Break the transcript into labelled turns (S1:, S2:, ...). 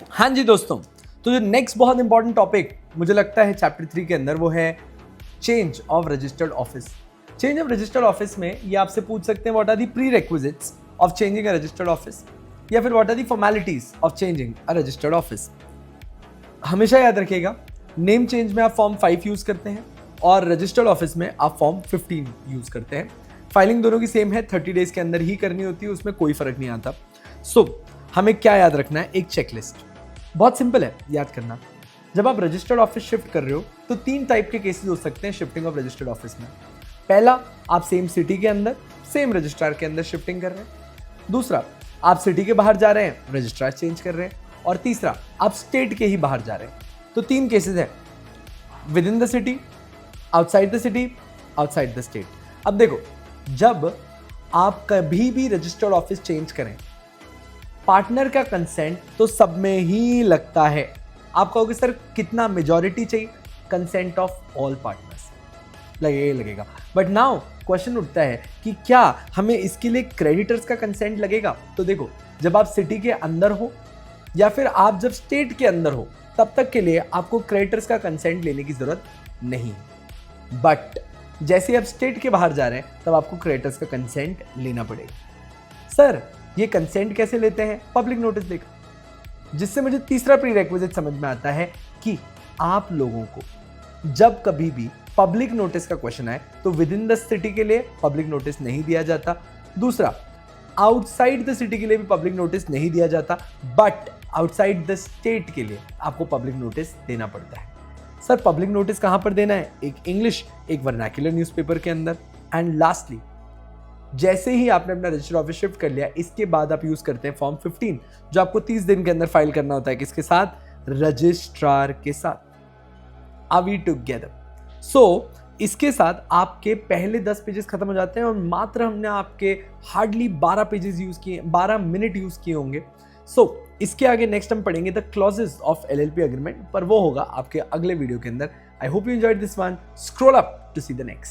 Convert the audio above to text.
S1: हाँ जी दोस्तों, तो जो नेक्स्ट बहुत इंपॉर्टेंट टॉपिक मुझे लगता है चैप्टर 3 के अंदर वो है change of registered office. Change of registered office में ये आपसे पूछ सकते हैं what are the prerequisites of changing a registered office, या फिर what are the formalities of changing a registered office. हमेशा याद रखिएगा, नेम चेंज में आप फॉर्म 5 यूज करते हैं और रजिस्टर्ड ऑफिस में आप फॉर्म 15 यूज करते हैं। फाइलिंग दोनों की सेम है, 30 डेज के अंदर ही करनी होती है, उसमें कोई फर्क नहीं आता। सो हमें क्या याद रखना है, एक चेकलिस्ट बहुत सिंपल है याद करना। जब आप रजिस्टर्ड ऑफिस शिफ्ट कर रहे हो तो 3 टाइप के केसेस हो सकते हैं शिफ्टिंग ऑफ रजिस्टर्ड ऑफिस में। पहला, आप सेम सिटी के अंदर सेम रजिस्ट्रार के अंदर शिफ्टिंग कर रहे हैं। दूसरा, आप सिटी के बाहर जा रहे हैं, रजिस्ट्रार चेंज कर रहे हैं। और तीसरा, आप स्टेट के ही बाहर जा रहे हैं। तो 3 केसेस हैं, with in the city, outside the city, outside the state. अब देखो, जब आप कभी भी रजिस्टर्ड ऑफिस चेंज करें, पार्टनर का कंसेंट तो सब में ही लगता है। आप कहोगे सर कितना मेजॉरिटी चाहिए? कंसेंट ऑफ ऑल पार्टनर्स लगेगा। बट नाउ क्वेश्चन उठता है कि क्या हमें इसके लिए क्रेडिटर्स का कंसेंट लगेगा? तो देखो, जब आप सिटी के अंदर हो या फिर आप जब स्टेट के अंदर हो, तब तक के लिए आपको क्रेडिटर्स का कंसेंट लेने की जरूरत नहीं है। बट जैसे आप स्टेट के बाहर जा रहे हैं तब आपको क्रेडिटर्स का कंसेंट लेना पड़ेगा। सर ये कंसेंट कैसे लेते हैं? पब्लिक नोटिस देकर। जिससे मुझे तीसरा प्री रिक्विजिट समझ में आता है कि आप लोगों को जब कभी भी पब्लिक नोटिस का क्वेश्चन आए तो विद इन द सिटी के लिए पब्लिक नोटिस नहीं दिया जाता। दूसरा, आउटसाइड द सिटी के लिए भी पब्लिक नोटिस नहीं दिया जाता, बट आउटसाइड द स्टेट के लिए आपको पब्लिक नोटिस देना पड़ता है। सर पब्लिक नोटिस कहां पर देना है? एक इंग्लिश, एक वर्नाक्युलर न्यूज़पेपर के अंदर। एंड लास्टली, जैसे ही आपने अपना रजिस्टर्ड ऑफिस शिफ्ट कर लिया, इसके बाद आप यूज करते हैं फॉर्म 15, जो आपको 30 दिन के अंदर फाइल करना होता है। किसके साथ? रजिस्ट्रार के साथ। Are we together? सो इसके साथ आपके पहले 10 पेजेस खत्म हो जाते हैं और मात्र हमने आपके हार्डली 12 पेजेस यूज किए, 12 मिनट यूज किए होंगे। सो इसके आगे नेक्स्ट हम पढ़ेंगे the clauses of LLP agreement, पर वो होगा आपके अगले वीडियो के अंदर। I hope you enjoyed this one. Scroll up to see the next.